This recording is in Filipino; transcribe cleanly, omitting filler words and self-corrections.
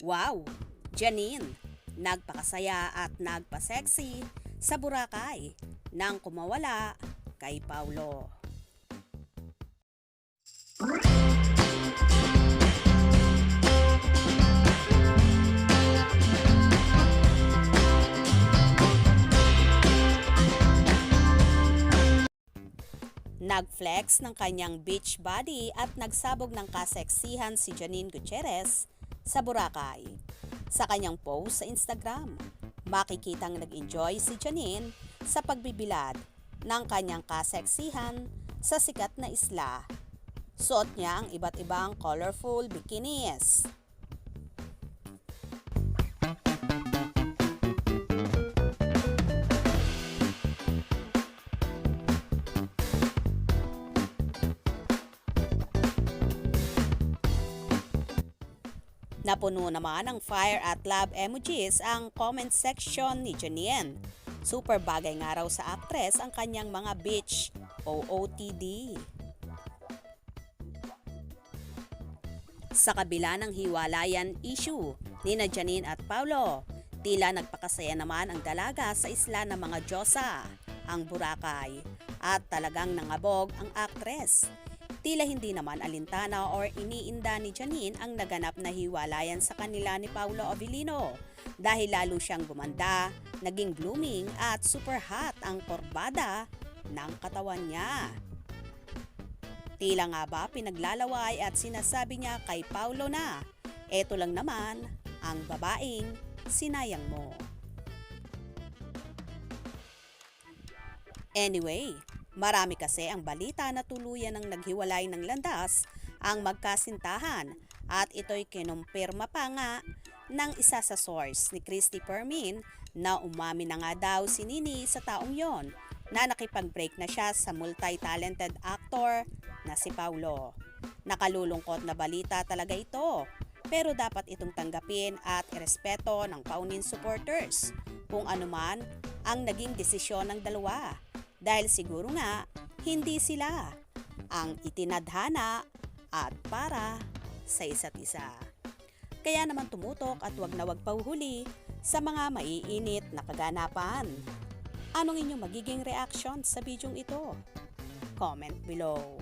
Wow! Janine, nagpakasaya at nagpa-sexy sa Boracay nang kumawala kay Paulo. Nag-flex ng kanyang beach body at nagsabog ng kaseksihan si Janine Gutierrez sa Boracay. Sa kanyang post sa Instagram, makikitang nag-enjoy si Janine sa pagbibilad ng kanyang kaseksihan sa sikat na isla. Suot niya ang iba't ibang colorful bikinis. Napuno naman ng fire at love emojis ang comment section ni Janine. Super bagay nga raw sa aktres ang kanyang mga beach OOTD. Sa kabila ng hiwalayan issue ni Janine at Paulo, tila nagpakasaya naman ang dalaga sa isla ng mga Diyosa, ang Boracay, at talagang nangabog ang aktres. Tila hindi naman alintana or iniinda ni Janine ang naganap na hiwalayan sa kanila ni Paulo Avellino dahil lalo siyang gumanda, naging blooming at super hot ang kurbada ng katawan niya. Tila nga ba pinaglalaway at sinasabi niya kay Paulo na, eto lang naman ang babaeng sinayang mo. Anyway, marami kasi ang balita na tuluyan ng naghiwalay ng landas ang magkasintahan at ito'y kinumpirma pa nga ng isa sa source ni Christy Permin na umamin na nga daw si Nini sa taong yon na nakipag-break na siya sa multi-talented actor na si Paulo. Nakalulungkot na balita talaga ito, pero dapat itong tanggapin at irespeto ng paunin supporters kung anuman ang naging desisyon ng dalawa. Dahil siguro nga, hindi sila ang itinadhana at para sa isa't isa. Kaya naman tumutok at wag na wag pauhuli sa mga maiinit na kaganapan. Anong inyong magiging reaction sa bidyong ito? Comment below.